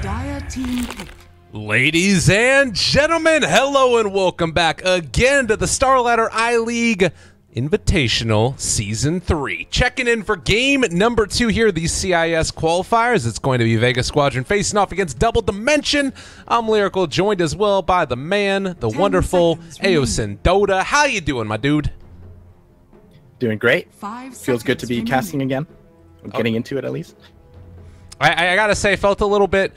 Dire team pick. Ladies and gentlemen, hello and welcome back again to the Starladder I-League Invitational Season 3. Checking in for game number 2 here, the CIS Qualifiers. It's going to be Vega Squadron facing off against Double Dimension. I'm Lyrical, joined as well by the man, the wonderful Aosin Dota. How you doing, my dude? Doing great. 5 Feels good to be seconds casting again. Getting into it at least. I gotta say, I felt a little bit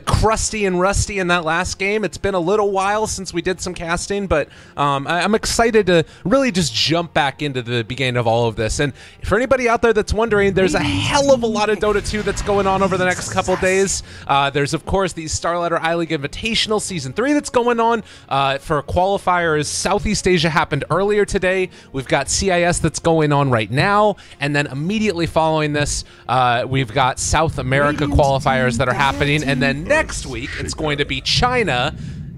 crusty and rusty in that last game. It's been a little while since we did some casting, but I'm excited to really just jump back into the beginning of all of this. And for anybody out there that's wondering, there's a hell of a lot of Dota 2 that's going on over the next couple days. There's, of course, the Starladder I-League Invitational Season 3 that's going on. For qualifiers, Southeast Asia happened earlier today. We've got CIS that's going on right now. And then immediately following this, we've got South America qualifiers that are happening, and then next week it's going to be China,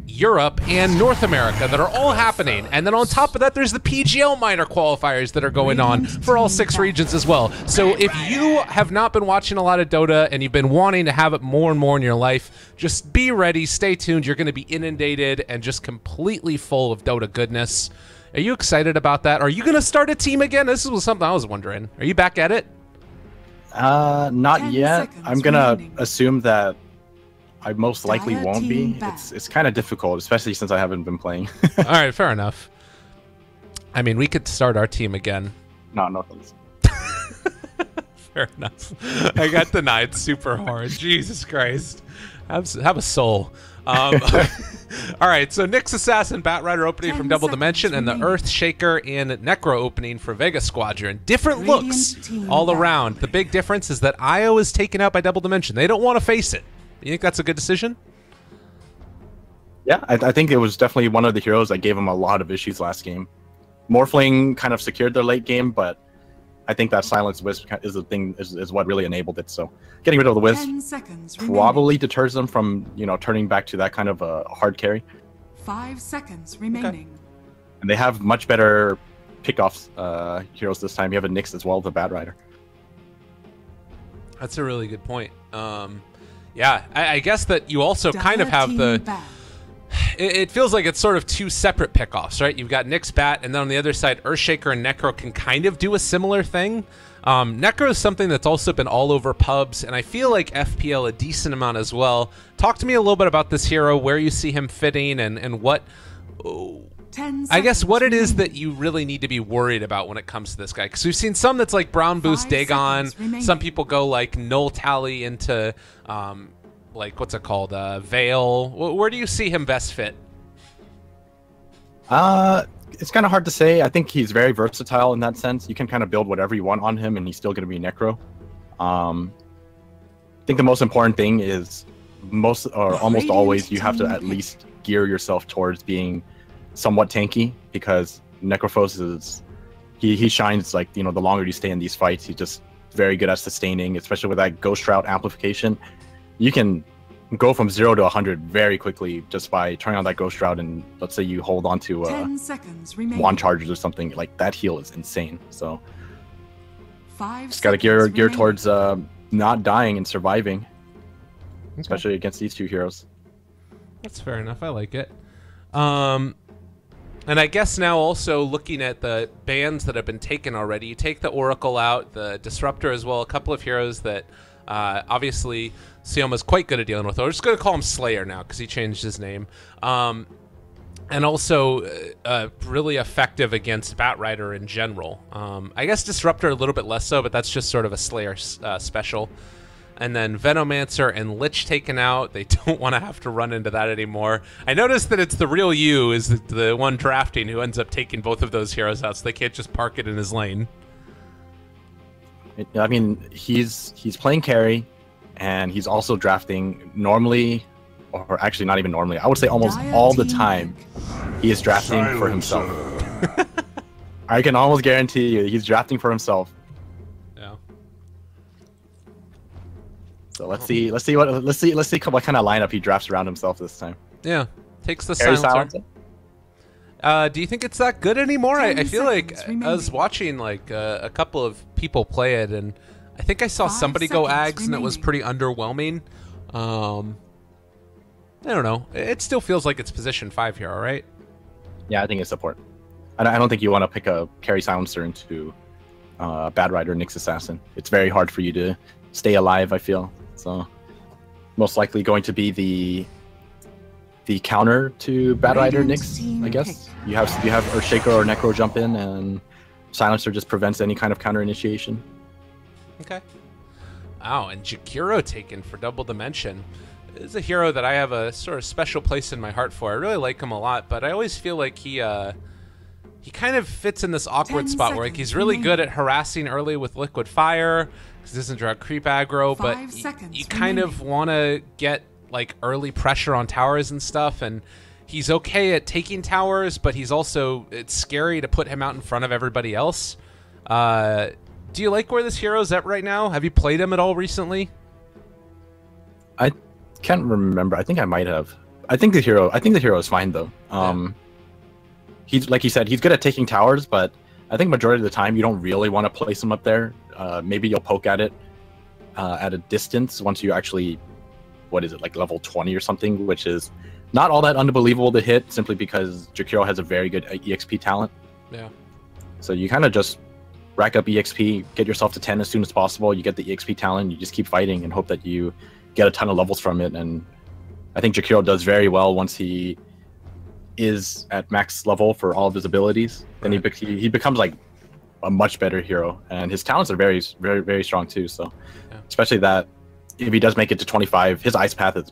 Europe, and North America that are all happening. And then on top of that, there's the PGL minor qualifiers that are going on for all 6 regions as well. So if you have not been watching a lot of Dota and you've been wanting to have it more and more in your life, just be ready, stay tuned. You're going to be inundated and just completely full of Dota goodness. Are you excited about that? Are you going to start a team again? This was something I was wondering. Are you back at it? Not yet. I'm gonna assume that I most likely won't be. It's kind of difficult, especially since I haven't been playing. All right, fair enough. I mean, we could start our team again. No thanks. Fair enough. I got denied super hard. Jesus Christ. Have a soul. All right, so Nyx Assassin, Batrider opening from Double Dimension, and the Earth Shaker and Necro opening for Vega Squadron. Different looks all around. The big difference is that Io is taken out by Double Dimension. They don't want to face it. You think that's a good decision? Yeah, I think it was definitely one of the heroes that gave them a lot of issues last game. Morphling kind of secured their late game, but I think that Silence Wisp is the thing, is what really enabled it. So getting rid of the Wisp probably deters them from, turning back to that kind of a hard carry. 5 seconds remaining. Okay. And they have much better pickoffs heroes this time. You have a Nyx as well, the Batrider. That's a really good point. Yeah, I guess that you also kind of have the... It feels like it's sort of 2 separate pickoffs, right? You've got Nyx Bat, and then on the other side, Earthshaker and Necro can kind of do a similar thing. Necro is something that's also been all over pubs, and I feel like FPL a decent amount as well. Talk to me a little bit about this hero, where you see him fitting, and what... I guess what it is that you really need to be worried about when it comes to this guy. Because we've seen some that's like Brown Boost Dagon. Some people go like Null Tally into... like, what's it called? Veil. Where do you see him best fit? It's kind of hard to say. I think he's very versatile in that sense. You can kind of build whatever you want on him, and he's still going to be Necro. I think the most important thing is almost always you have to at least gear yourself towards being somewhat tanky, because Necrophos is he shines like the longer you stay in these fights. He's just very good at sustaining, especially with that Ghost Route amplification. You can go from 0 to 100 very quickly just by turning on that Ghost Route, and let's say you hold on to 10 seconds remaining. Wand Charges or something. Like, that heal is insane. So 5 just gotta gear towards not dying and surviving, especially against these 2 heroes. That's fair enough. I like it. And I guess now also looking at the bans that have been taken already, you take the Oracle out, the Disruptor as well, a couple of heroes that obviously Sioma's quite good at dealing with. We're just going to call him Slayer now because he changed his name. And also really effective against Batrider in general. I guess Disruptor a little bit less so, but that's just sort of a Slayer special. And then Venomancer and Lich taken out. They don't want to have to run into that anymore. I noticed that it's the real you is the one drafting who ends up taking both of those heroes out, so they can't just park it in his lane. I mean, he's playing carry, and he's also drafting normally, or actually not even normally. I would say almost all the time, he is drafting for himself. I can almost guarantee you, he's drafting for himself. Yeah. So let's see what kind of lineup he drafts around himself this time. Yeah, takes the Carry silencer. Do you think it's that good anymore? I feel like I was watching like a couple of people play it, and I think I saw somebody go Ags, and it was pretty underwhelming. I don't know. It still feels like it's position 5 hero, right? Yeah, I think it's support. I don't think you want to pick a carry silencer into Bad Rider Nyx Assassin. It's very hard for you to stay alive, I feel. So most likely going to be the counter to Bad Rider Nyx, I guess. You have Earthshaker or Necro jump in, and Silencer just prevents any kind of counter initiation. Okay. Wow, and Jakiro taken for Double Dimension. This is a hero that I have a sort of special place in my heart for. I really like him a lot, but I always feel like he kind of fits in this awkward spot where like he's really good at harassing early with Liquid Fire, because he doesn't draw creep aggro, but you kind of want to get like early pressure on towers and stuff, and he's okay at taking towers, but he's also, it's scary to put him out in front of everybody else. Do you like where this hero's at right now? Have you played him at all recently? I can't remember. I think I might have. I think the hero is fine though. He's, like you said, he's good at taking towers, but I think majority of the time you don't really want to place him up there. Maybe you'll poke at it at a distance once you actually, what is it, like level 20 or something, which is not all that unbelievable to hit, simply because Jakiro has a very good EXP talent. Yeah. So you kind of just rack up EXP, get yourself to 10 as soon as possible. You get the EXP talent, you just keep fighting and hope that you get a ton of levels from it. And I think Jakiro does very well once he is at max level for all of his abilities. Then he becomes like a much better hero, and his talents are very, very, very strong too. So especially that if he does make it to 25, his ice path is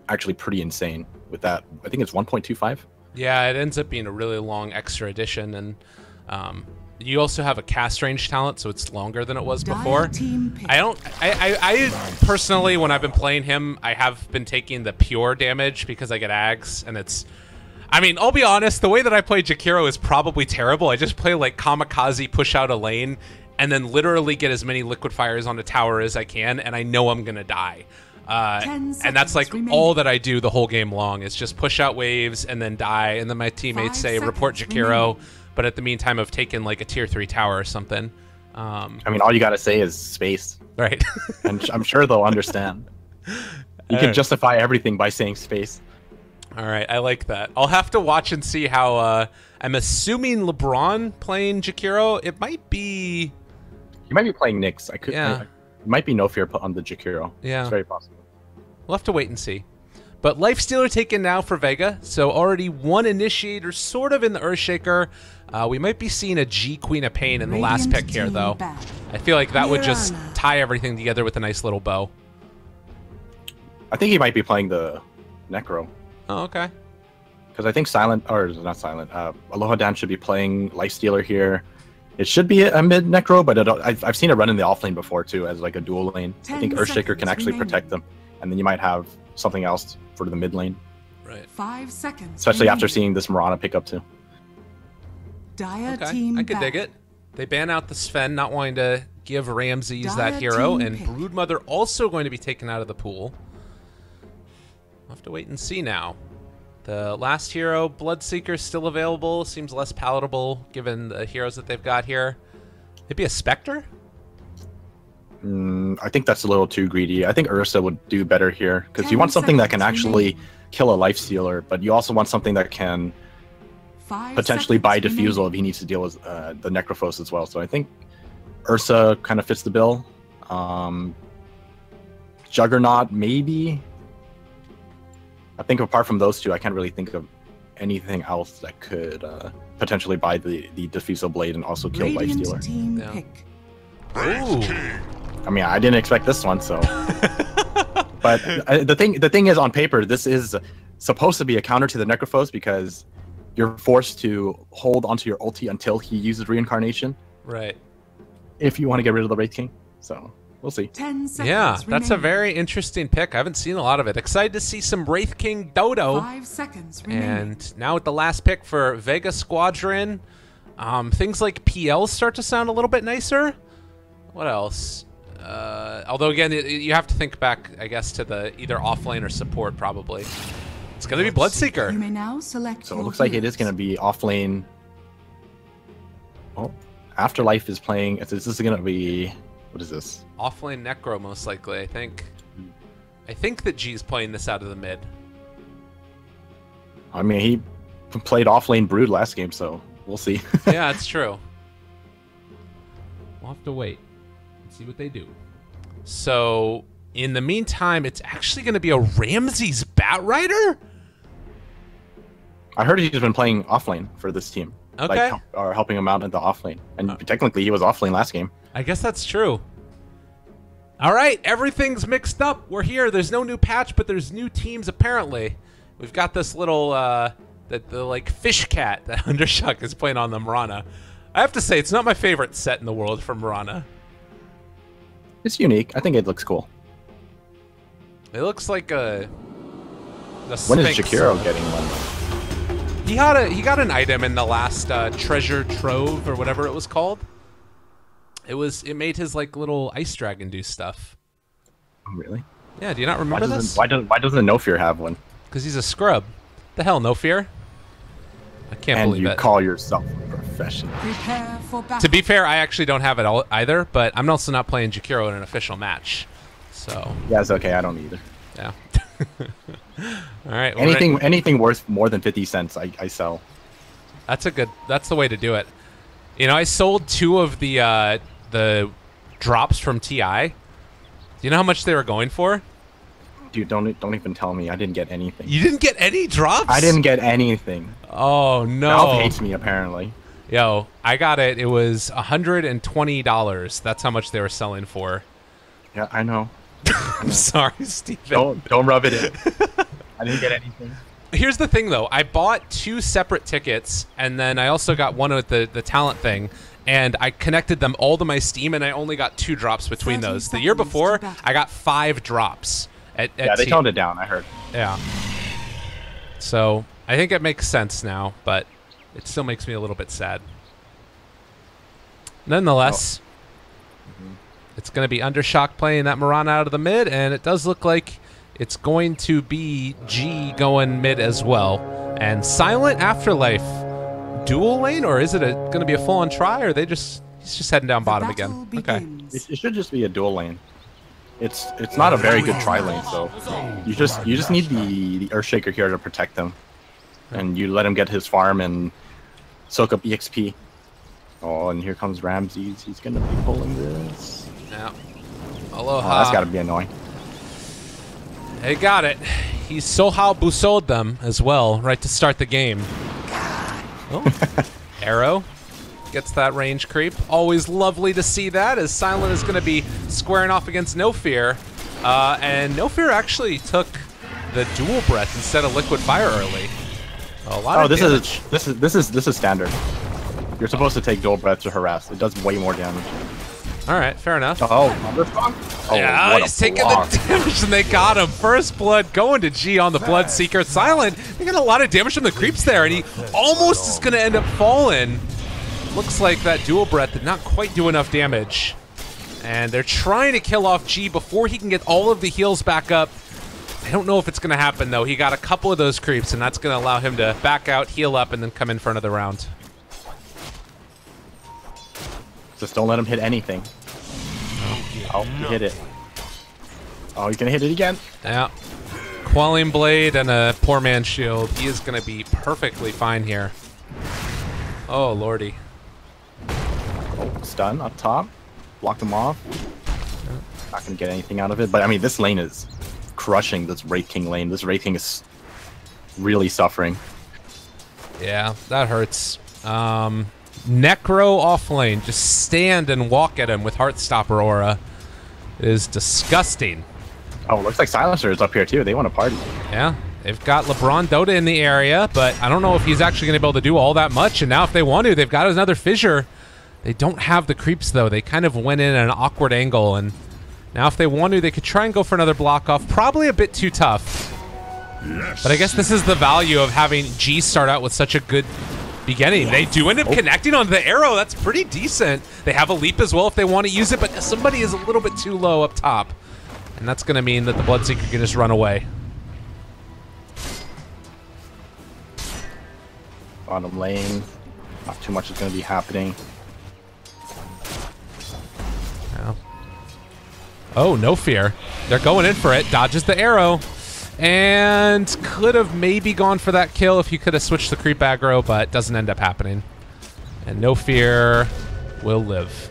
actually pretty insane with that. I think it's 1.25. Yeah, it ends up being a really long extra edition, and you also have a cast range talent, so it's longer than it was before. I personally, when I've been playing him, I have been taking the pure damage because I get ags, and it's, I mean, I'll be honest, the way that I play Jakiro is probably terrible. I just play like kamikaze, push out a lane, and then literally get as many liquid fires on the tower as I can, and I know I'm gonna die. And that's like all that I do the whole game long, is just push out waves and then die, and then my teammates say report Jakiro, but at the meantime I've taken like a tier 3 tower or something. I mean, all you gotta say is space. Right. And I'm sure they'll understand. You can justify everything by saying space. All right, I like that. I'll have to watch and see how, I'm assuming LeBron playing Jakiro. It might be... He might be playing Nyx. Yeah. It might be No Fear put on the Jakiro. Yeah. It's very possible. We'll have to wait and see. But Lifestealer taken now for Vega, so already one initiator sort of in the Earthshaker. We might be seeing a G Queen of Pain in the last pick here, though. I feel like that would just tie everything together with a nice little bow. I think he might be playing the Necro. Oh, okay. Because I think Aloha Dan should be playing Lifestealer here. It should be a mid Necro, but I've seen it run in the offlane before too, as like a dual lane. I think Earthshaker can actually protect them, and then you might have something else for the mid lane. Right. 5 seconds. Especially after seeing this Mirana pick up too. Okay, I could dig it. They ban out the Sven, not wanting to give Ramses that hero, and Broodmother also going to be taken out of the pool. We'll have to wait and see now. The last hero, Bloodseeker, still available. Seems less palatable given the heroes that they've got here. Maybe a Spectre? I think that's a little too greedy. I think Ursa would do better here, because you want something that can actually kill a Lifestealer, but you also want something that can potentially buy Diffusal if he needs to deal with the Necrophos as well. So I think Ursa kind of fits the bill. Juggernaut, maybe. I think apart from those two, I can't really think of anything else that could potentially buy the Diffusal Blade and also kill Lifestealer. Ooh. I mean, I didn't expect this one, so. But the thing is, on paper, this is supposed to be a counter to the Necrophos, because you're forced to hold onto your ulti until he uses Reincarnation. Right. If you want to get rid of the Wraith King. So, we'll see. 10 seconds yeah, that's remaining. a very interesting pick. I haven't seen a lot of it. Excited to see some Wraith King Dodo. 5 seconds remaining. And now with the last pick for Vega Squadron, things like PL start to sound a little bit nicer. What else? Although again, you have to think back, I guess, to the either offlane or support probably. It's gonna be Bloodseeker. You may now select. So it looks like it is gonna be offlane. Oh, Afterlife is playing. This is gonna be, what is this? Offlane Necro most likely, I think. I think that G's playing this out of the mid. I mean, he played off-lane Brood last game, so we'll see. Yeah, it's true. We'll have to wait and see what they do. So, in the meantime, it's actually going to be a Ramses Batrider? I heard he's been playing off-lane for this team. Okay. Like, or helping him out in the off-lane. And technically, he was off-lane last game. I guess that's true. All right, everything's mixed up. We're here. There's no new patch, but there's new teams apparently. We've got this little, the like fish cat that Undershock is playing on the Mirana. I have to say, it's not my favorite set in the world from Mirana. It's unique. I think it looks cool. It looks like the When is Sphinx. Jakiro getting one? He got an item in the last treasure trove or whatever it was called. It made his like little ice dragon do stuff. Oh, really? Yeah, do you not remember this? Why doesn't No Fear have one? Because he's a scrub. The hell, No Fear? I can't And believe you it. call yourself a professional. Prepare for battle. To be fair, I actually don't have it all either, but I'm also not playing Jakiro in an official match. So, Yeah, it's okay. I don't either. yeah. All right. we're ready. Anything worth more than 50 cents, I sell. That's the way to do it. You know, I sold 2 of the drops from TI. Do you know how much they were going for? Dude, don't even tell me. I didn't get anything. You didn't get any drops? I didn't get anything. Oh, no. Valve hates me, apparently. Yo, I got it. It was $120. That's how much they were selling for. Yeah, I know. I'm sorry, Steven. Don't rub it in. I didn't get anything. Here's the thing, though. I bought 2 separate tickets, and then I also got one with the talent thing, and I connected them all to my Steam, and I only got 2 drops between 30 those. The year seconds before, to battle. I got 5 drops. Yeah, they toned it down, I heard. Yeah. So, I think it makes sense now, but it still makes me a little bit sad. Nonetheless, it's going to be Undershock playing that Mirana out of the mid, and it does look like it's going to be G going mid as well. And Silent Afterlife dual lane, or is it going to be a full-on try, or he's just heading down bottom The battle again? Okay. begins. It should just be a dual lane. It's not a very good tri lane, so you just need the Earthshaker here to protect them, and you let him get his farm and soak up EXP. Oh, and here comes Ramses. He's gonna be pulling this. Yeah. Oh, Aloha. that's gotta be annoying. They got it. He Sohao Busold them as well, right to start the game. Oh. Arrow gets that range creep. Always lovely to see that, as Silent is going to be squaring off against No Fear. And No Fear actually took the dual breath instead of liquid fire early. A lot of damage. this is standard. You're supposed to take dual breath to harass. It does way more damage. All right, fair enough. Oh, Yeah, what he's a taking block. the damage, and they got him. First blood going to G on the Bloodseeker. Silent, they got a lot of damage from the creeps there, and he almost is going to end up falling. Looks like that dual breath did not quite do enough damage. And they're trying to kill off G before he can get all of the heals back up. I don't know if it's going to happen, though. He got a couple of those creeps, and that's going to allow him to back out, heal up, and then come in for another round. Just don't let him hit anything. Oh, he hit it. Oh, he's gonna hit it again. Yeah. Quelling Blade and a poor man's shield. He is going to be perfectly fine here. Oh, lordy. Oh, stun up top. Blocked him off. Not gonna get anything out of it. But I mean, this lane is crushing this Wraith King lane. This Wraith King is really suffering. Yeah, that hurts. Necro off lane. Just stand and walk at him with Heartstopper aura. It is disgusting. Oh, looks like Silencer is up here too. They want to party. Yeah, they've got LeBron Dota in the area, but I don't know if he's actually going to be able to do all that much. And now if they want to, they've got another fissure. They don't have the creeps, though. They kind of went in at an awkward angle. And now if they want to, they could try and go for another block off. Probably a bit too tough. But I guess this is the value of having G start out with such a good beginning. They do end up connecting on the arrow. That's pretty decent. They have a leap as well if they want to use it, but somebody is a little bit too low up top. And that's going to mean that the Bloodseeker can just run away. Bottom lane. Not too much is going to be happening. Yeah. Oh, No Fear. They're going in for it. Dodges the arrow. And could have maybe gone for that kill if you could have switched the creep aggro, but doesn't end up happening. And No Fear will live.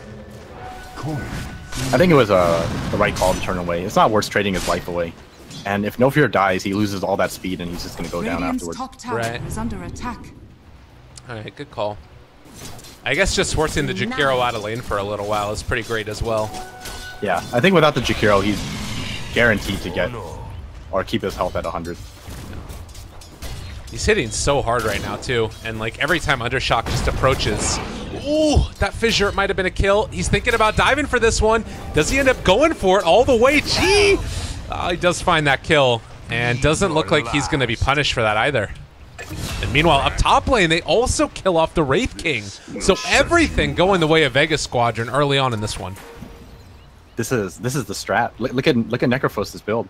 I think it was the right call to turn away. It's not worth trading his life away. And if No Fear dies, he loses all that speed and he's just going to go down Radiant's afterwards. top tower is under attack. All right, good call. I guess just forcing the Jakiro out of lane for a little while is pretty great as well. Yeah, I think without the Jakiro, he's guaranteed to get or keep his health at 100. He's hitting so hard right now too, and like every time Undershock just approaches, ooh, that fissure might have been a kill. He's thinking about diving for this one. Does he end up going for it all the way? Gee, he does find that kill, and doesn't look like he's going to be punished for that either. And meanwhile, up top lane, they also kill off the Wraith King. So everything going the way of Vega Squadron early on in this one. This is the strat. Look at Necrophos' build.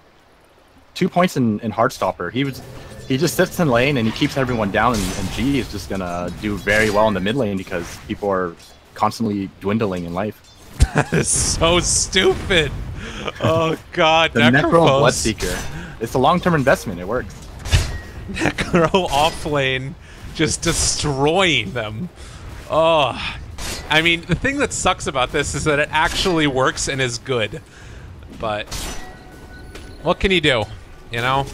2 points in Heartstopper. He just sits in lane and he keeps everyone down, and G is just gonna do very well in the mid lane because people are constantly dwindling in life. That is so stupid. Oh god, the Necro Bloodseeker. It's a long-term investment. It works. Necro off lane, just destroying them. Oh, I mean, the thing that sucks about this is that it actually works and is good. But what can you do? You know?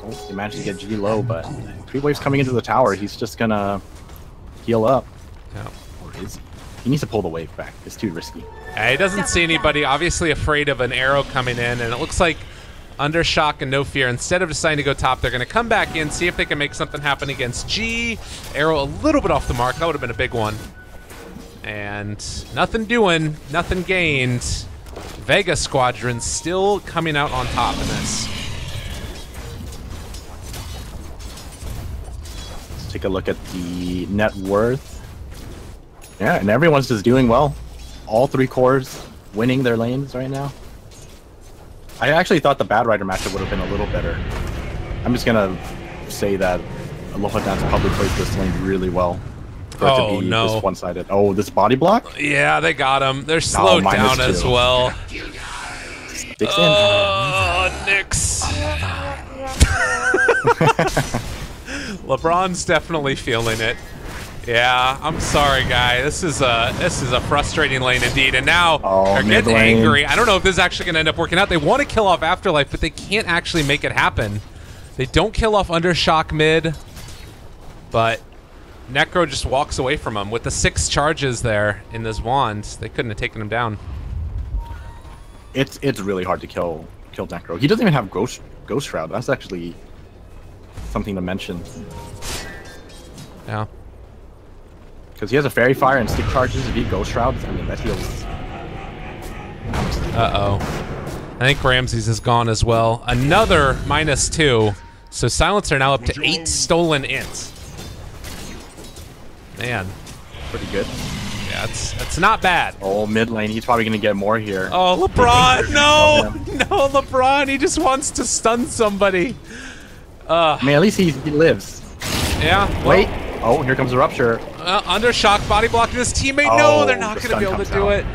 Oh, he managed to get G low, but 3 waves coming into the tower. He's just gonna heal up. Yeah. Or is he? He needs to pull the wave back. It's too risky. He doesn't see anybody. Obviously afraid of an arrow coming in, and it looks like Undershock and No Fear, instead of deciding to go top, they're going to come back in, see if they can make something happen against G. Arrow a little bit off the mark. That would have been a big one. And nothing doing, nothing gained. Vega Squadron still coming out on top in this. Let's take a look at the net worth. Yeah, and everyone's just doing well. All 3 cores winning their lanes right now. I actually thought the Bad Rider matchup would have been a little better. I'm just gonna say that Aloha Dance probably played this lane really well for it to be this one-sided. Oh, this body block? Yeah, they got him. They're slowed down as well. Sticks in. Oh, Nyx. LeBron's definitely feeling it. Yeah, I'm sorry, guy. This is a frustrating lane indeed. And now they're getting angry. I don't know if this is actually going to end up working out. They want to kill off Afterlife, but they can't actually make it happen. They don't kill off Undershock mid, but Necro just walks away from him. With the 6 charges there in this wand, they couldn't have taken him down. It's really hard to kill Necro. He doesn't even have Ghost Shroud. That's actually something to mention. Yeah. Because he has a Fairy Fire and stick charges. If he Ghost Shrouds, I mean, that heals. Uh-oh. I think Ramses is gone as well. Another -2. So Silencer now up to 8 stolen ints. Man. Pretty good. Yeah, it's not bad. Oh, mid lane. He's probably going to get more here. Oh, LeBron. No. No, LeBron. He just wants to stun somebody. I mean, at least he lives. Yeah. Well, wait. Oh, here comes the Rupture. Undershock body blocking his teammate. Oh, no, they're not going to be able to do it.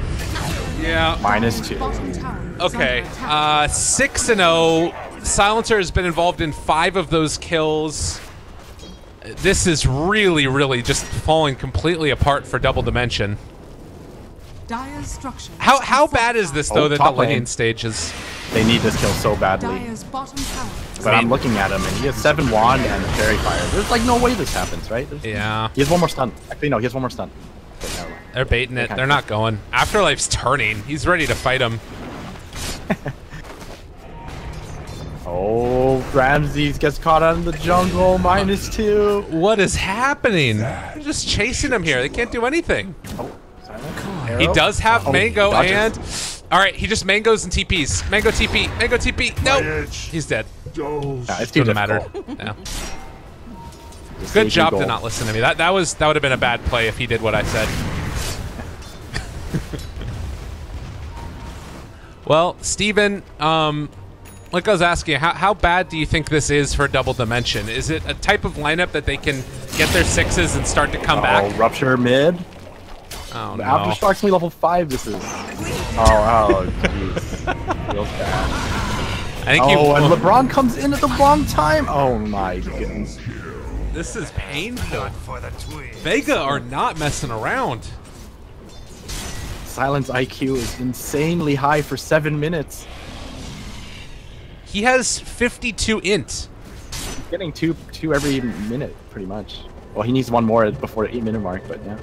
Yeah. -2. Okay. 6-0. Silencer has been involved in 5 of those kills. This is really, really just falling completely apart for Double Dimension. How bad is this, though, that the laning stage is? They need this kill so badly. But I'm looking at him, and he has 7 wand and Fairy Fire. There's like no way this happens, right? Yeah. He has 1 more stun. Actually, no, he has 1 more stun. They're baiting it. They're not going. Afterlife's turning. He's ready to fight him. Oh, Ramses gets caught out in the jungle. -2. What is happening? They're just chasing him here. They can't do anything. Oh, he does have Mango and... All right, he just Mangoes and TPs. Mango TP. Mango TP. No. He's dead. Nah, it doesn't matter. Yeah. Good job to not listen to me. That would have been a bad play if he did what I said. Well, Steven, like I was asking, how bad do you think this is for Double Dimension? Is it a type of lineup that they can get their 6s and start to come back? Rupture mid. Oh, no. Aftershock's me level 5. This is. Oh, jeez. Feels bad. I think and LeBron comes in at the wrong time. Oh my goodness. This is painful. Vega are not messing around. Silent's IQ is insanely high for 7 minutes. He has 52 int. He's getting two every minute, pretty much. Well, he needs one more before the 8-minute mark, but yeah.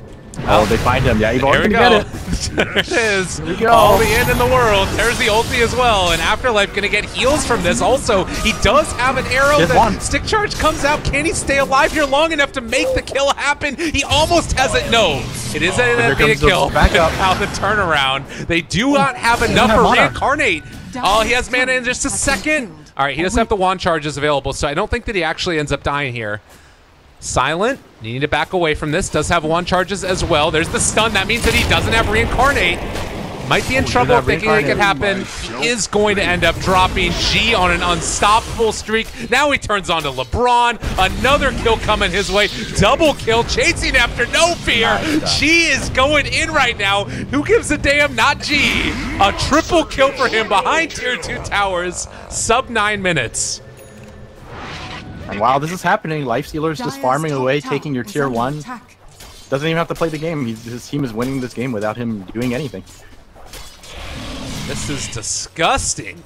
Oh, they find him. Yeah, Evol's gonna get it. There it is. Here we go. All the int in the world. There's the ulti as well. And Afterlife gonna get heals from this. Also, he does have an arrow. That stick charge comes out. Can he stay alive here long enough to make the kill happen? He almost has it. No, it is a kill. Back up. Now the turnaround. They do not have enough for reincarnate. Oh, he has mana in just a second. All right, he doesn't have the wand charges available, so I don't think that he actually ends up dying here. Silent, you need to back away from this. Does have wand charges as well. There's the stun. That means that he doesn't have reincarnate. Might be in trouble thinking it could happen. He is going to end up dropping G on an unstoppable streak. Now he turns on to LeBron. Another kill coming his way. Double kill, chasing after No Fear. G is going in right now. Who gives a damn? Not G. A triple kill for him behind tier 2 towers. Sub 9 minutes. And while this is happening, Lifestealer's just farming away, taking your tier 1. Doesn't even have to play the game. His team is winning this game without him doing anything. This is disgusting.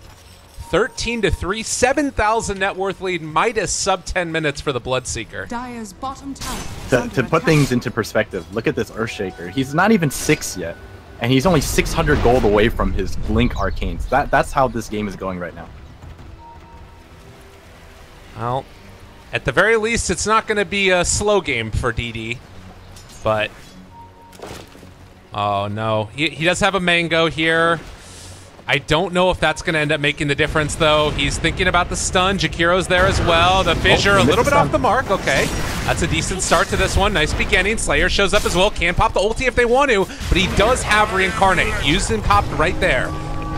13-3, 7,000 net worth lead, Midas sub 10 minutes for the Bloodseeker. Dire's bottom tower To put things into perspective, look at this Earthshaker. He's not even 6 yet, and he's only 600 gold away from his Blink Arcanes. That's how this game is going right now. Well, at the very least, it's not going to be a slow game for DD, but... Oh, no. He does have a Mango here. I don't know if that's going to end up making the difference, though. He's thinking about the stun. Jakiro's there as well. The Fissure a little bit off the mark. Okay. That's a decent start to this one. Nice beginning. Slayer shows up as well. Can pop the ulti if they want to, but he does have Reincarnate. Used and popped right there.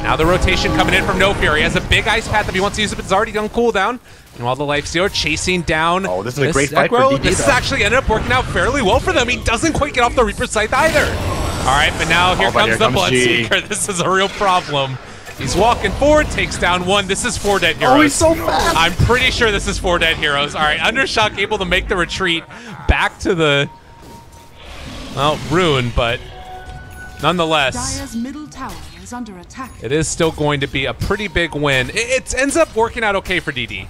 Now the rotation coming in from No Fear. He has a big ice path if he wants to use it, but it's already on cooldown. And while the Lifestealer chasing down... Oh, this is a great fight for DD. This has actually ended up working out fairly well for them. He doesn't quite get off the Reaper Scythe either. All right, but now here comes the Bloodseeker. This is a real problem. He's walking forward, takes down one. This is 4 dead heroes. Oh, he's so fast. I'm pretty sure this is 4 dead heroes. All right, Undershock able to make the retreat back to the, well, ruin, but nonetheless, Dire's middle tower is under attack. it is still going to be a pretty big win. It ends up working out okay for DD.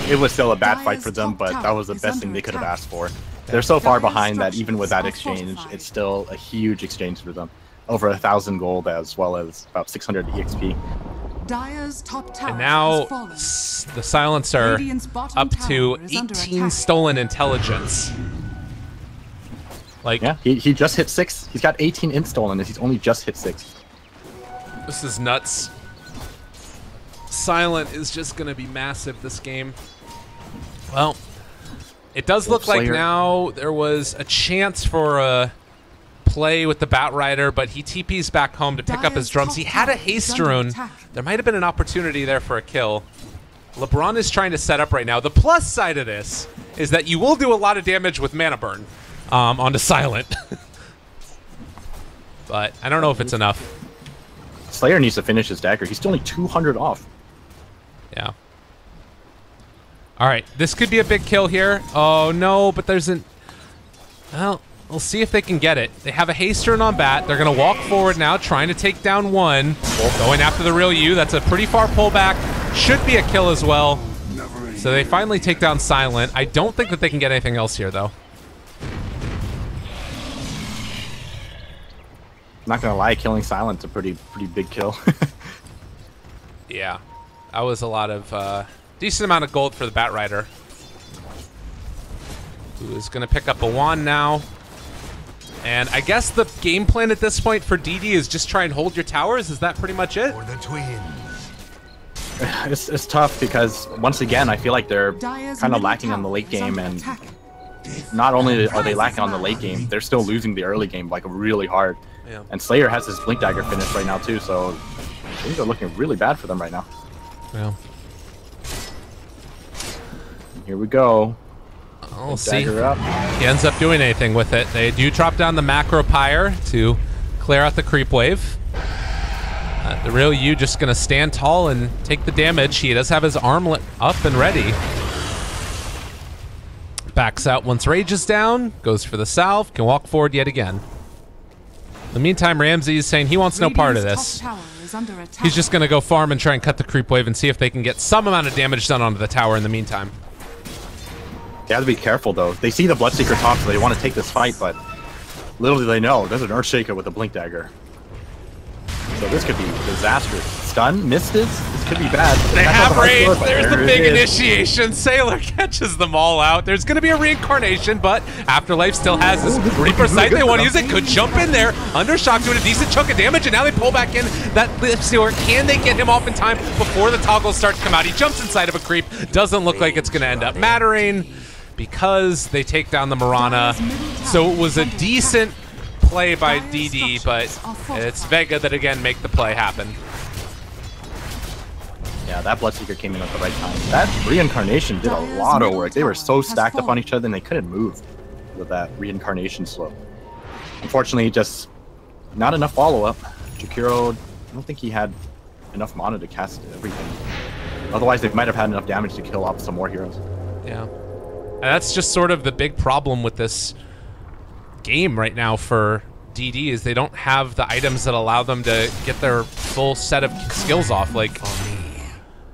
It was still a bad fight for them, but that was the best thing they could have asked for. They're so far behind that even with that exchange, it's still a huge exchange for them. Over 1,000 gold as well as about 600 EXP. Dire's top tower And now has fallen. the Silencer Radiant's bottom up to tower is under 18 attack. stolen intelligence. Like, Yeah, he just hit 6. He's got 18 int stolen, and he's only just hit 6. this is nuts. Silent is just going to be massive this game. Well, it does look like now there was a chance for a play with the Batrider, but he TP's back home to pick up his drums. He had a haste rune. There might have been an opportunity there for a kill. LeBron is trying to set up right now. The plus side of this is that you will do a lot of damage with mana burn onto Silent. But I don't know if it's enough. Slayer needs to finish his dagger. He's still only 200 off. Yeah. All right, this could be a big kill here. Oh, no, but there's an... Well, we'll see if they can get it. They have a haste rune on Bat. They're going to walk forward now, trying to take down one. Going after the real U. That's a pretty far pullback. Should be a kill as well. So they finally take down Silent. I don't think that they can get anything else here, though. Not gonna lie, killing Silent's a pretty big kill. Yeah. That was a lot of... decent amount of gold for the Batrider. Who is going to pick up a wand now. And I guess the game plan at this point for DD is just try and hold your towers. Is that pretty much it? For the twins. It's tough because, once again, I feel like they're kind of lacking on the late game, and not only are they lacking on the late game, they're still losing the early game like really hard. Yeah. And Slayer has his Blink Dagger finish right now too, so things are looking really bad for them right now. Yeah. Here we go. We'll see. Dagger up. He ends up doing anything with it. They do drop down the Macro Pyre to clear out the creep wave. The real Yu just going to stand tall and take the damage. He does have his armlet up and ready. Backs out once Rage is down, goes for the salve, can walk forward yet again. In the meantime, Ramsey is saying he wants no part of this. He's just going to go farm and try and cut the creep wave and see if they can get some amount of damage done onto the tower in the meantime. They have to be careful, though. They see the Bloodseeker top, so they want to take this fight, but little do they know, there's an Earthshaker with a Blink Dagger. So this could be disastrous. Stun, missed it. This could be bad. They have Rage. There's the big initiation. Sailor catches them all out. There's going to be a reincarnation, but Afterlife still has this Reaper sight. They want to use it. Could jump in there. Undershock doing a decent chunk of damage, and now they pull back in that Lift Stealer. Can they get him off in time before the toggles start to come out? He jumps inside of a creep. Doesn't look like it's going to end up mattering because they take down the Mirana. So it was a decent play by DD, but it's Vega that again make the play happen. Yeah, that Bloodseeker came in at the right time. That reincarnation did a lot of work. They were so stacked up on each other and they couldn't move with that reincarnation slow. Unfortunately, just not enough follow-up. Jakiro, I don't think he had enough mana to cast everything. Otherwise, they might have had enough damage to kill off some more heroes. Yeah. And that's just sort of the big problem with this game right now for DD is they don't have the items that allow them to get their full set of skills off. Like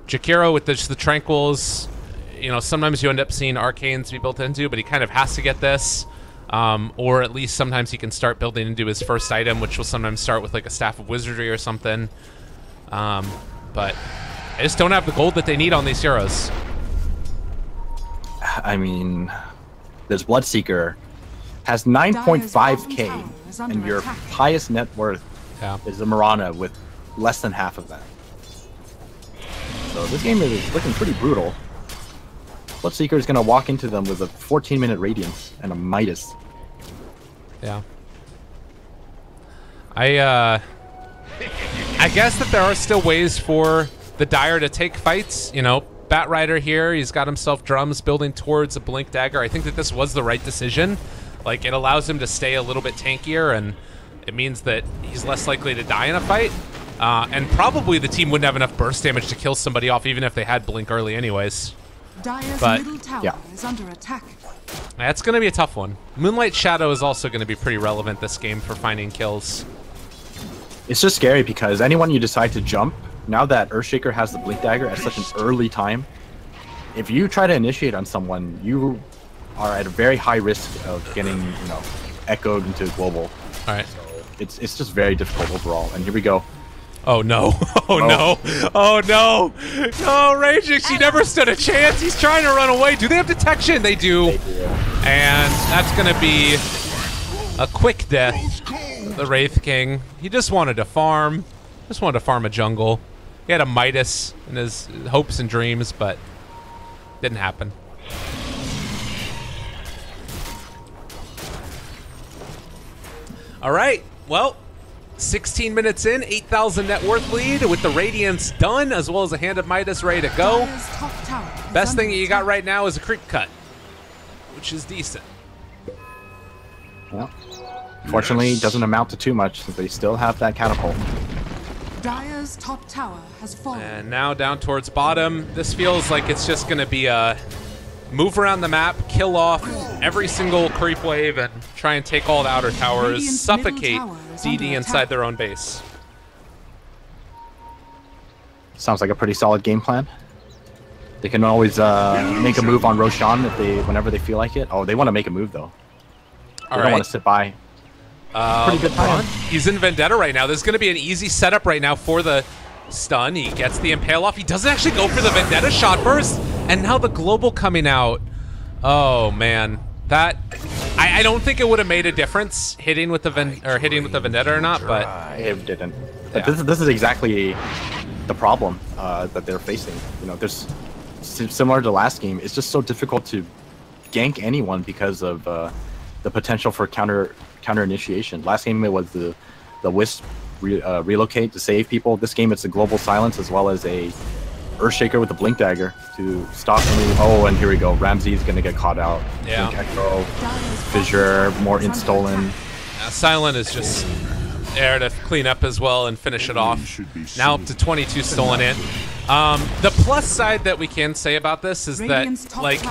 Jakiro with the Tranquils, you know, sometimes you end up seeing Arcanes be built into, but he kind of has to get this. Or at least sometimes he can start building into his first item, which will sometimes start with like a Staff of Wizardry or something. But I just don't have the gold that they need on these heroes. I mean, this Bloodseeker has 9.5k, and your highest net worth is the Mirana with less than half of that. So this game is looking pretty brutal. Bloodseeker is going to walk into them with a 14-minute Radiance and a Midas. Yeah. I guess that there are still ways for the Dire to take fights. You know, Bat Rider here, he's got himself drums building towards a Blink Dagger. I think that this was the right decision. Like, it allows him to stay a little bit tankier, and it means that he's less likely to die in a fight. And probably the team wouldn't have enough burst damage to kill somebody off, even if they had Blink early anyways. But, is under attack. That's going to be a tough one. Moonlight Shadow is also going to be pretty relevant this game for finding kills. It's just scary because anyone you decide to jump, now that Earthshaker has the Blink Dagger at such an early time, if you try to initiate on someone, you are at a very high risk of getting, you know, echoed into global. All right. So it's just very difficult overall. And here we go. Oh no! Oh no! Oh no! No, Raging! She never stood a chance. He's trying to run away. Do they have detection? They do. They do. And that's gonna be a quick death. The Wraith King. He just wanted to farm. Just wanted to farm a jungle. He had a Midas in his hopes and dreams, but didn't happen. All right, well, 16 minutes in, 8,000 net worth lead with the Radiance done, as well as a Hand of Midas ready to go. Best thing you got right now is a creep cut, which is decent. Well, fortunately, it doesn't amount to too much, since they still have that catapult. Dire's top tower has fallen. And now down towards bottom. This feels like it's just going to be a move around the map, kill off every single creep wave, and try and take all the outer towers, suffocate DD inside their own base. Sounds like a pretty solid game plan. They can always make a move on Roshan whenever they feel like it. Oh, they want to make a move though. They don't want to sit by. Pretty good time. He's in Vendetta right now. There's going to be an easy setup right now for the stun. He gets the Impale off. He doesn't actually go for the Vendetta shot first. And now the global coming out. Oh man, that I don't think it would have made a difference hitting with the Vendetta or not, but it didn't. Yeah. This is exactly the problem that they're facing. You know, there's similar to last game. It's just so difficult to gank anyone because of the potential for counter initiation. Last game it was the Wisp relocate to save people. This game it's a global silence as well as a Earthshaker with the Blink Dagger to stop any. Oh, and here we go. Ramsey's gonna get caught out. Yeah. Blink Echo, Fissure, more Instolen. Silent is just air to clean up as well and finish it off. Now up to 22 stolen in. The plus side that we can say about this is that, like,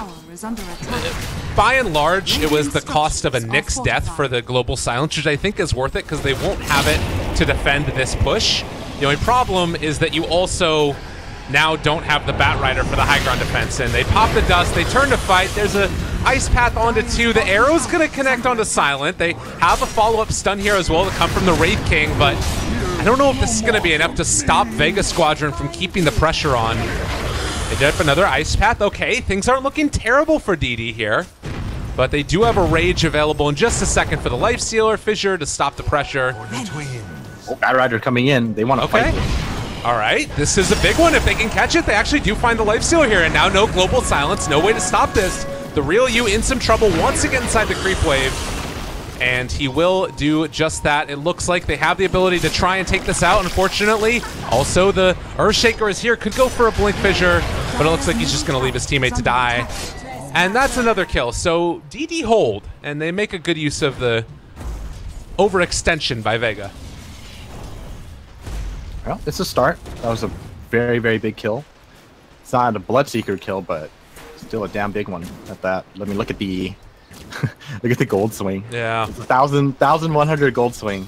by and large, it was the cost of a Nyx's death for the global silence, which I think is worth it because they won't have it to defend this push. The only problem is that you also now don't have the Batrider for the high ground defense, and they pop the dust, they turn to fight, there's a ice path onto 2, the arrow's gonna connect onto Silent, they have a follow-up stun here as well to come from the Wraith King, but I don't know if this is gonna be enough to stop Vega Squadron from keeping the pressure on. They did up another ice path. Okay, things aren't looking terrible for DD here, but they do have a Rage available in just a second for the Life Stealer, Fissure to stop the pressure. Oh, Batrider coming in, they want to fight this. All right, this is a big one. If they can catch it, they actually do find the Life Stealer here, and now no global silence, no way to stop this. The real you in some trouble once again inside the creep wave, and he will do just that. It looks like they have the ability to try and take this out, unfortunately. Also, the Earthshaker is here, could go for a Blink Fissure, but it looks like he's just gonna leave his teammate to die. And that's another kill, so DD hold, and they make a good use of the overextension by Vega. Well, it's a start. That was a very, very big kill. It's not a Bloodseeker kill, but still a damn big one at that. Let me look at the look at the gold swing. Yeah, it's 1,100 gold swing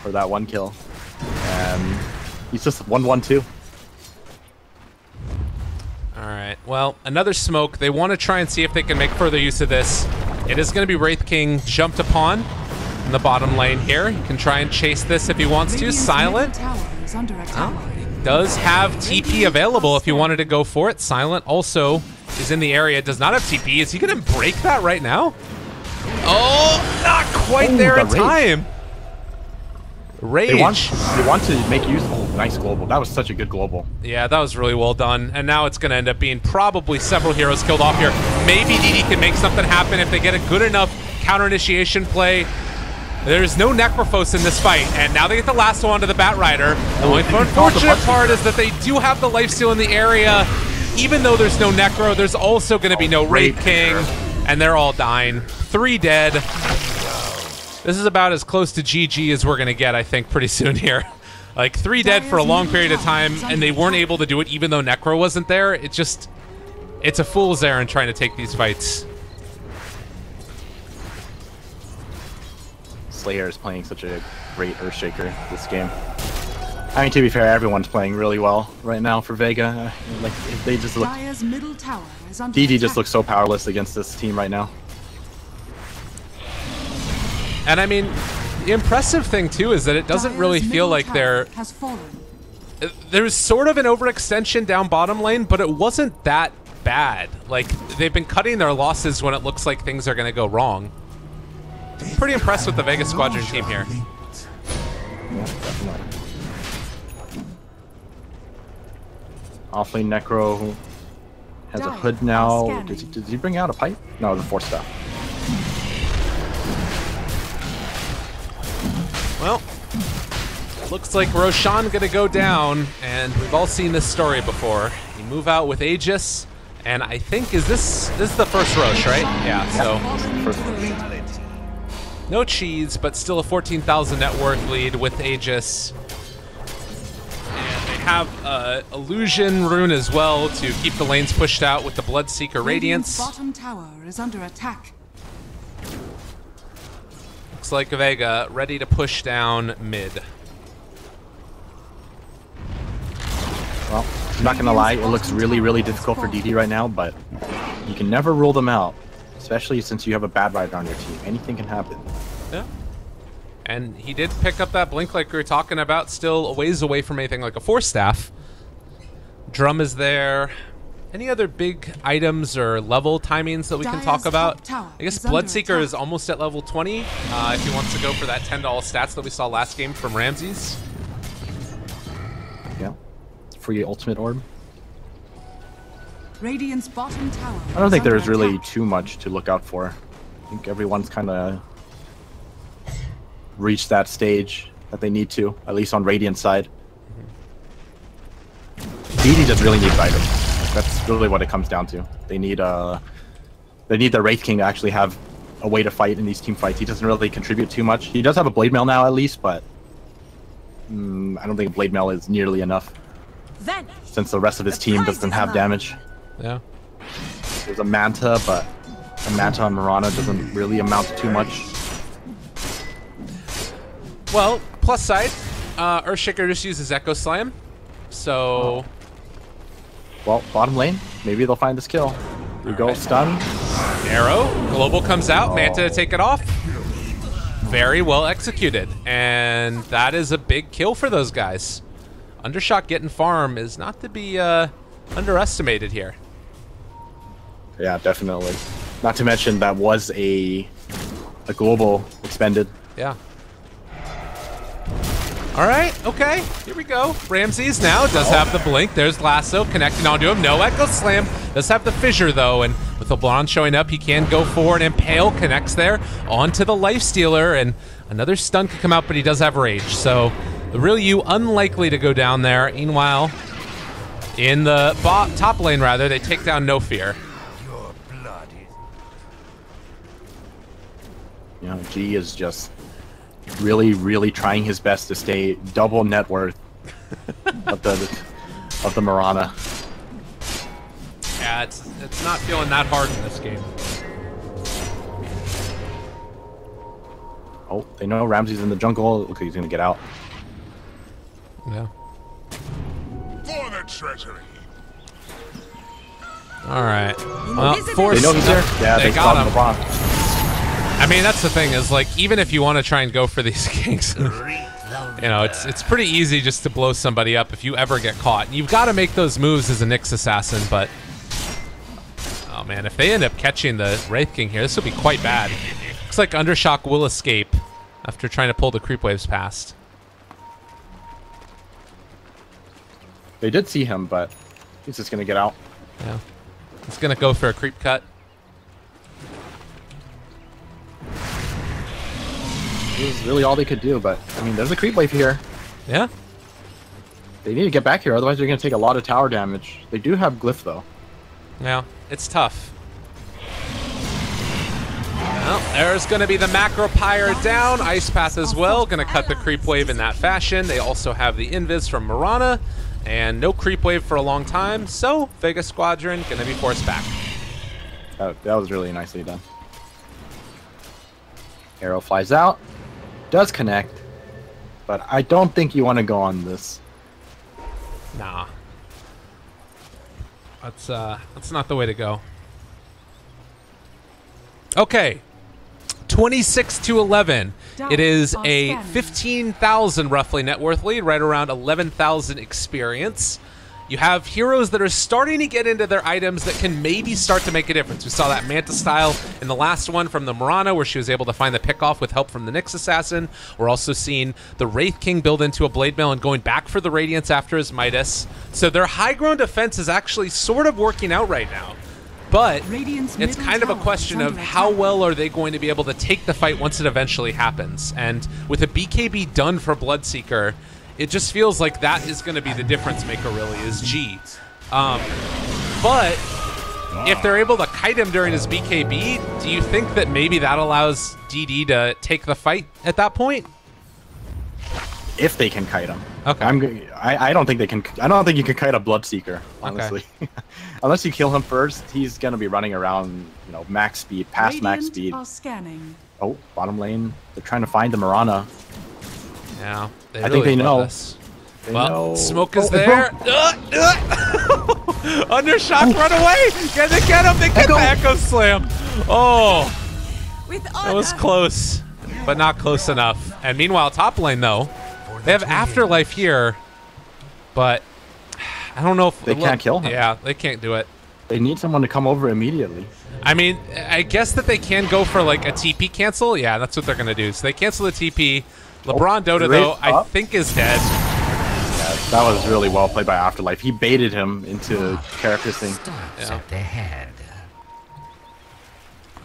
for that one kill, and he's just 1-1-2. All right. Well, another smoke. They want to try and see if they can make further use of this. It is going to be Wraith King jumped upon in the bottom lane here. He can try and chase this if he wants to. Silent. He does have TP available if he wanted to go for it. Silent also is in the area, does not have TP. Is he going to break that right now? Oh, not quite there in time. Rage. They want to make use of nice global. That was such a good global. Yeah, that was really well done. And now it's going to end up being probably several heroes killed off here. Maybe DD can make something happen if they get a good enough counter initiation play. There's no Necrophos in this fight, and now they get the last one to the Batrider. The only unfortunate part is that they do have the lifesteal in the area. Even though there's no Necro, there's also going to be no Wraith King, and they're all dying. 3 dead. This is about as close to GG as we're going to get, I think, pretty soon here. Like, 3 dead for a long period of time, and they weren't able to do it even though Necro wasn't there. It's a fool's errand trying to take these fights. Slayer is playing such a great Earthshaker this game. I mean, to be fair, everyone's playing really well right now for Vega. Like, they just look... DD just looks so powerless against this team right now. And I mean, the impressive thing too is that it doesn't really feel like there's sort of an overextension down bottom lane, but it wasn't that bad. Like, they've been cutting their losses when it looks like things are going to go wrong. Pretty impressed with the Vega Squadron team here. Yeah, definitely. Offlane Necro has a hood now. Did he bring out a pipe? No, the 4-staff. Well, looks like Roshan gonna go down, and we've all seen this story before. You move out with Aegis, and I think this is the first Rosh, right? Yeah. So First Rosh. no cheese, but still a 14,000 net worth lead with Aegis. And they have Illusion Rune as well to keep the lanes pushed out with the Bloodseeker Radiance. Bottom tower is under attack. Looks like Vega ready to push down mid. Well, I'm not gonna lie, it looks really, really difficult for DD right now, but you can never rule them out. Especially since you have a Batrider on your team. Anything can happen. Yeah. And he did pick up that blink like we were talking about, still a ways away from anything like a 4-staff. Drum is there. Any other big items or level timings that we can talk about? I guess Bloodseeker is almost at level 20 if he wants to go for that $10 stats that we saw last game from Ramses. Yeah. Free ultimate orb. Radiant's bottom tower. I don't think there's really too much to look out for. I think everyone's kind of reached that stage that they need to, at least on Radiant's side. DD just really needs items. That's really what it comes down to. They need the Wraith King to actually have a way to fight in these team fights. He doesn't really contribute too much. He does have a blade mail now at least, but I don't think a blade mail is nearly enough. Vanish. Since the rest of his team doesn't have damage. Yeah. There's a Manta, but a Manta on Mirana doesn't really amount to too much. Well, plus side, Earthshaker just uses Echo Slam, so... Well, bottom lane, maybe they'll find this kill. We go stun. Arrow, Global comes out, Manta to take it off. Very well executed, and that is a big kill for those guys. Undershot getting farm is not to be underestimated here. Yeah, definitely. Not to mention that was a global expended. Yeah. All right, okay, here we go. Ramses now does have the blink. There's Lasso connecting onto him. No Echo Slam. Does have the fissure though, and with LeBlanc showing up, he can go forward. Impale connects there onto the Lifestealer, and another stun could come out, but he does have rage. So the real you unlikely to go down there. Meanwhile, in the top lane rather, they take down No Fear. You know, G is just really trying his best to stay double net worth of the Mirana. Yeah, it's not feeling that hard in this game. Oh, they know Ramsey's in the jungle. Looks like he's gonna get out. Yeah. For the treasury. All right. Well, They know he's there. Yeah, they got got him. LeBron. I mean, that's the thing is, like, even if you want to try and go for these kings, you know, it's pretty easy just to blow somebody up if you ever get caught. You've got to make those moves as a Nyx assassin, but oh man, if they end up catching the Wraith King here, this will be quite bad. Looks like Undershock will escape after trying to pull the creep waves past. They did see him, but he's just gonna get out. Yeah, he's gonna go for a creep cut. This is really all they could do, but I mean, there's a creep wave here. Yeah. They need to get back here, otherwise they're going to take a lot of tower damage. They do have Glyph, though. Yeah, it's tough. Well, there's going to be the Macro Pyre down. Ice Path as well, going to cut the creep wave in that fashion. They also have the Invis from Mirana, and no creep wave for a long time, so Vega Squadron going to be forced back. That was really nicely done. Arrow flies out. Does connect, but I don't think you want to go on this. Nah. That's not the way to go. Okay. 26-11. It is a 15,000 roughly net worth lead, right around 11,000 experience. You have heroes that are starting to get into their items that can maybe start to make a difference. We saw that Manta style in the last one from the Mirana, where she was able to find the pick-off with help from the Nyx Assassin. We're also seeing the Wraith King build into a Blade Mail and going back for the Radiance after his Midas. So their high-ground defense is actually sort of working out right now. But it's kind of a question of how well are they going to be able to take the fight once it eventually happens. And with a BKB done for Bloodseeker, it just feels like that is going to be the difference maker, really, is G. But if they're able to kite him during his BKB, do you think that maybe that allows DD to take the fight at that point? If they can kite him. Okay. I don't think they can. I don't think you can kite a Bloodseeker, honestly. Okay. Unless you kill him first, he's going to be running around, you know, max speed, past max speed. Are scanning. Oh, bottom lane. They're trying to find the Mirana. Yeah, I think they know. They know. Smoke is there. Undershock, run away! Can they get him? They get the Echo Slam. Oh, that was close, but not close enough. And meanwhile, top lane though, they have Afterlife here, but I don't know if they can't kill him. Yeah, they can't do it. They need someone to come over immediately. I mean, I guess that they can go for like a TP cancel. Yeah, that's what they're gonna do. So they cancel the TP. LeBron Dota, though, I think is dead. Yeah, that was really well played by Afterlife. He baited him into character thing. Yeah.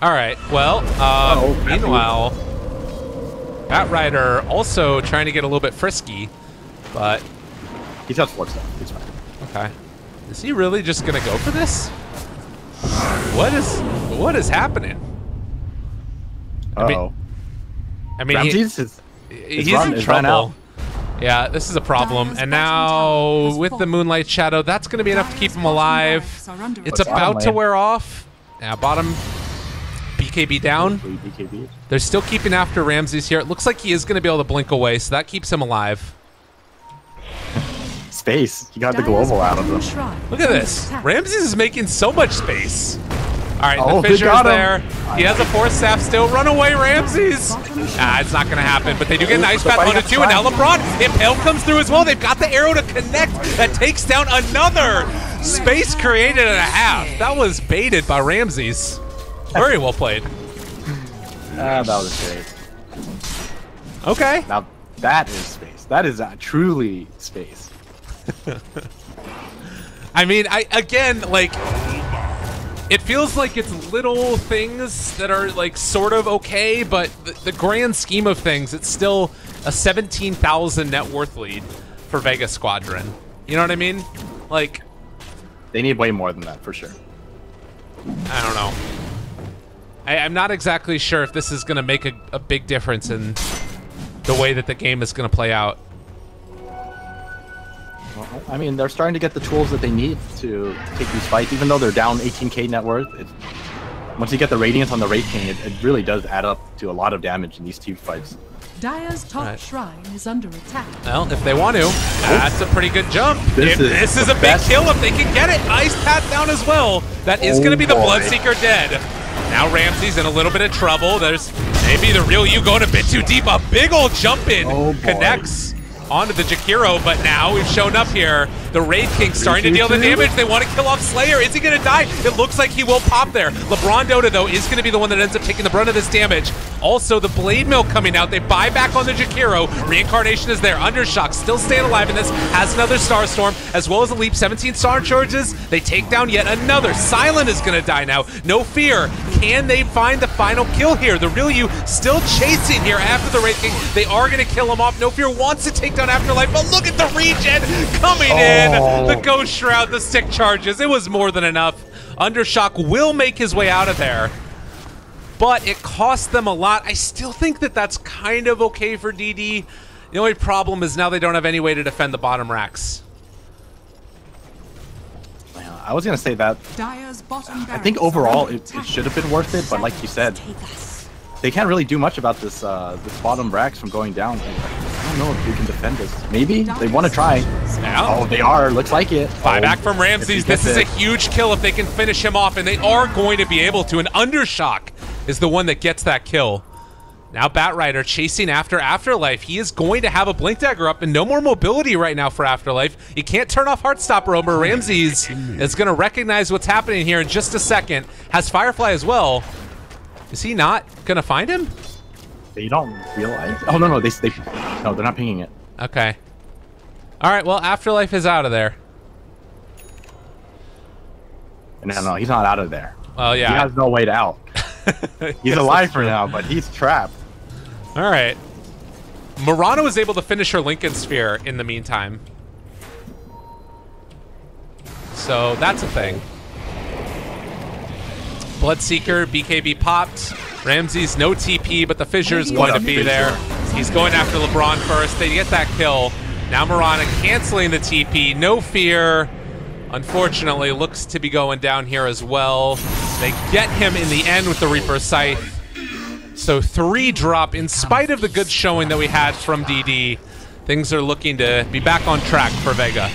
All right, well, meanwhile, Batrider also trying to get a little bit frisky, but... He's got sports stuff. He's fine. Okay. Is he really just going to go for this? What is happening? Uh-oh. I mean Ramses he's in trouble. Yeah, this is a problem. And now with the Moonlight Shadow, that's going to be enough to keep him alive. It's about to wear off. Yeah, bottom BKB down. They're still keeping after Ramses here. It looks like he is going to be able to blink away, so that keeps him alive. Space. He got the global out of him. Look at this. Ramses is making so much space. All right, oh, the Fissure's there. He has a Force Staff still. Run away, Ramses. It's not going to happen, but they do get an Ice Path onto 2, and now LeBron. Impale comes through as well. They've got the arrow to connect. That takes down another space created and a half. That was baited by Ramses. Very well played. That was great. Okay. Now, that is space. That is truly space. I mean, again, like, it feels like it's little things that are, like, sort of okay, but the grand scheme of things, it's still a 17,000 net worth lead for Vega Squadron. You know what I mean? Like, they need way more than that, for sure. I don't know. I'm not exactly sure if this is going to make a big difference in the way that the game is going to play out. Well, I mean, they're starting to get the tools that they need to take these fights, even though they're down 18k net worth. Once you get the Radiance on the Wraith King, it really does add up to a lot of damage in these team fights. Dire's top shrine is under attack. Well, if they want to, that's a pretty good jump. This is a big kill if they can get it. Ice Path down as well. That is going to be the Bloodseeker dead. Now Ramses in a little bit of trouble. There's maybe the real you going a bit too deep. A big old jump in connects onto the Jakiro, but now we've shown up here. The Wraith King starting to deal the damage. They want to kill off Slayer. Is he going to die? It looks like he will pop there. LeBron Dota, though, is going to be the one that ends up taking the brunt of this damage. Also, the Blade Mill coming out. They buy back on the Jakiro. Reincarnation is there. Undershock still staying alive in this. Has another Starstorm, as well as a Leap. 17 star charges. They take down yet another. Silent is going to die now. No fear. Can they find the final kill here? The real you still chasing here after the Wraith King. They are going to kill him off. No fear wants to take down Afterlife, but look at the regen coming in. The Ghost Shroud, the stick charges. It was more than enough. Undershock will make his way out of there, but it cost them a lot. I still think that that's kind of okay for DD. The only problem is now they don't have any way to defend the bottom racks. I was going to say that I think overall it should have been worth it, but like you said, they can't really do much about this this bottom racks from going down. I don't know if we can defend this. Maybe they want to try. Yeah. Oh, they are. Looks like it. Buyback from Ramses. This is a huge kill if they can finish him off, and they are going to be able to. And Undershock is the one that gets that kill. Now Batrider chasing after Afterlife. He is going to have a Blink Dagger up and no more mobility right now for Afterlife. You can't turn off Heartstopper over. Ramses is going to recognize what's happening here in just a second. Has Firefly as well. Is he not going to find him? They don't realize. Oh, no, no, no, they're not pinging it. Okay. All right, well, Afterlife is out of there. No, he's not out of there. Well, yeah. He has no way to out. He's alive for now, but he's trapped. All right. Murano was able to finish her Lincoln Sphere in the meantime. So that's a thing. Bloodseeker, BKB popped. Ramses, no TP, but the Fissure is going to be there. He's going after LeBron first. They get that kill. Now Murano canceling the TP. No fear. Unfortunately, looks to be going down here as well. They get him in the end with the Reaper Scythe. So 3 drop in spite of the good showing that we had from DD. Things are looking to be back on track for Vega.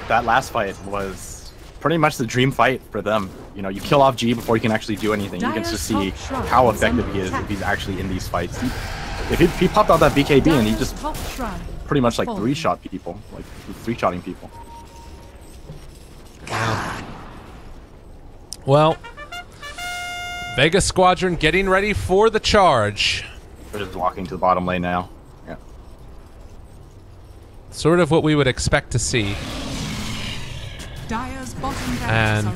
That last fight was pretty much the dream fight for them. You know, you kill off G before you can actually do anything. You can just see how effective he is if he's actually in these fights. If he popped out that BKB and he just pretty much like 3-shot people, like 3-shotting people. Well, Vega Squadron getting ready for the charge. They're just walking to the bottom lane now. Yeah. Sort of what we would expect to see. And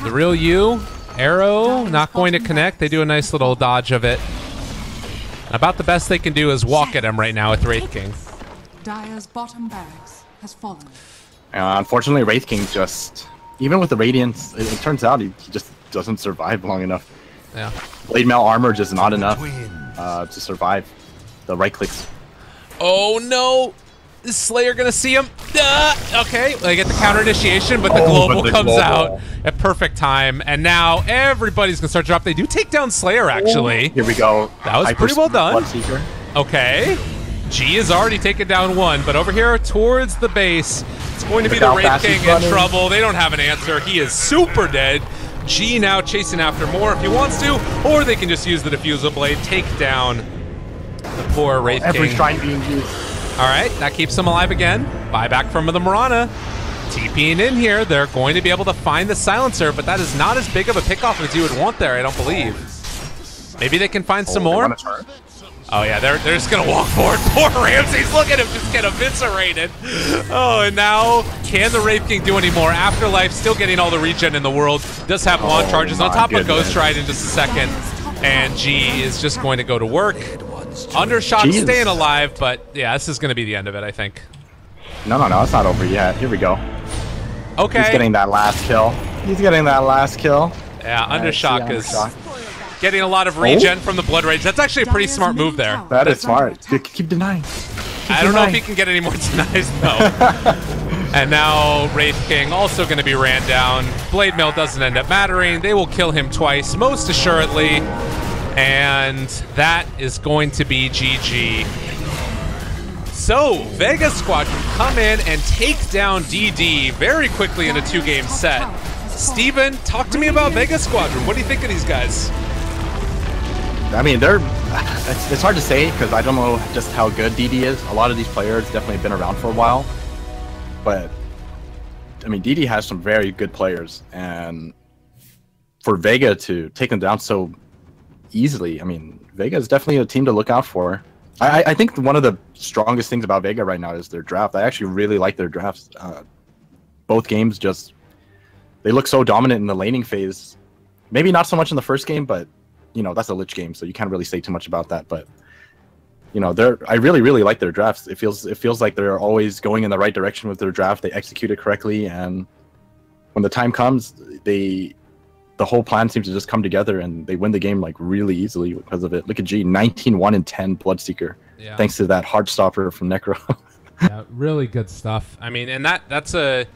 the real you, arrow, not going to connect. They do a nice little dodge of it. About the best they can do is walk at him right now with Wraith King. Dire's bottom barracks has fallen. Unfortunately, Wraith King just, even with the Radiance, it turns out he just doesn't survive long enough. Yeah. Blade Mail armor just not enough to survive the right clicks. Oh no! Is Slayer gonna see him? Okay, they get the counter initiation, but the global comes out at perfect time, and now everybody's gonna start to drop. They do take down Slayer, actually. Here we go. That was pretty well done. Okay, G is already taken down one, but over here towards the base, it's going to be the Wraith King in trouble. They don't have an answer. He is super dead. G now chasing after more if he wants to, or they can just use the Diffusal Blade, take down the poor Wraith King. Every shrine being used. All right, that keeps them alive again. Buyback from the Mirana. TPing in here. They're going to be able to find the silencer, but that is not as big of a pickoff as you would want there, I don't believe. Maybe they can find some more. Oh yeah, they're just gonna walk forward. Poor Ramses, look at him just get eviscerated. Oh, and now can the Wraith King do any more? Afterlife still getting all the regen in the world. Does have launch charges on top of Ghost Ride in just a second. And G is just going to go to work. Undershot staying alive, but yeah, this is going to be the end of it, I think. No, it's not over yet. Here we go. Okay. He's getting that last kill. He's getting that last kill. Yeah, Undershock is getting a lot of regen from the Blood Rage. That's actually a pretty smart move there. That is smart. Keep denying. I don't know if he can get any more denies, though. And now Wraith King also going to be ran down. Blade Mail doesn't end up mattering. They will kill him twice, most assuredly. And that is going to be GG. So, Vega Squadron come in and take down DD very quickly in a 2-game set. Steven, talk to me about Vega Squadron. What do you think of these guys? I mean, it's hard to say because I don't know just how good DD is. A lot of these players definitely been around for a while. But, I mean, DD has some very good players. And for Vega to take them down so easily, I mean, Vega is definitely a team to look out for. I think one of the strongest things about Vega right now is their draft. I actually really like their drafts. Both games they look so dominant in the laning phase. Maybe not so much in the first game, but, you know, that's a Lich game, so you can't really say too much about that. But, you know, I really like their drafts. It feels like they're always going in the right direction with their draft. They execute it correctly, and when the time comes, the whole plan seems to just come together, and they win the game like really easily because of it. Look at G, 19-1-10 Bloodseeker, thanks to that Heartstopper from Necro. Yeah, really good stuff. I mean, and that's an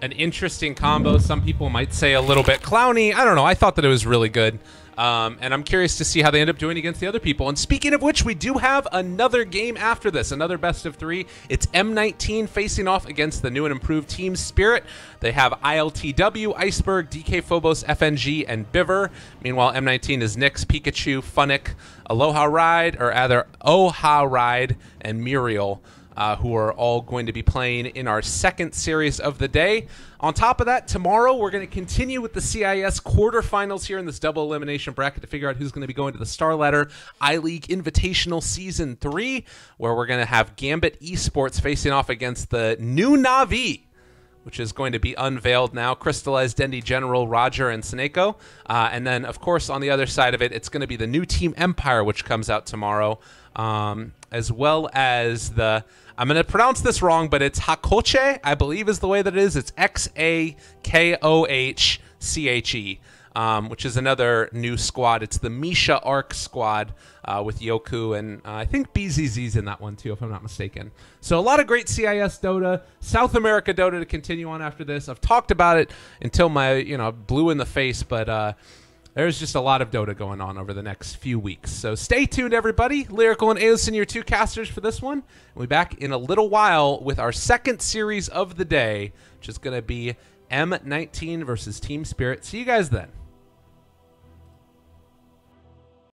interesting combo. Some people might say a little bit clowny. I don't know. I thought that it was really good. And I'm curious to see how they end up doing against the other people. And speaking of which, we do have another game after this, another best of 3. It's M19 facing off against the new and improved Team Spirit. They have ILTW, Iceberg, DK Phobos, FNG, and Biver. Meanwhile, M19 is Nyx, Pikachu, Funnick, Aloha Ride, or rather Oha Ride, and Muriel, who are all going to be playing in our second series of the day. On top of that, tomorrow we're going to continue with the CIS quarterfinals here in this double elimination bracket to figure out who's going to be going to the Star Ladder iLeague Invitational Season 3, where we're going to have Gambit Esports facing off against the new Na'Vi, which is going to be unveiled now. Crystallized Dendy General, Roger, and Seneko. And then, of course, on the other side of it, it's going to be the new Team Empire, which comes out tomorrow, as well as the... I'm going to pronounce this wrong, but it's Hakoche, I believe is the way that it is. It's Xakohche, which is another new squad. It's the Misha Arc squad with Yoku, and I think BZZ's in that one too, if I'm not mistaken. So a lot of great CIS Dota, South America Dota to continue on after this. I've talked about it until my, blue in the face, but there's just a lot of Dota going on over the next few weeks. So stay tuned, everybody. Lyrical and Aosin, your 2 casters for this one. We'll be back in a little while with our second series of the day, which is going to be M19 versus Team Spirit. See you guys then.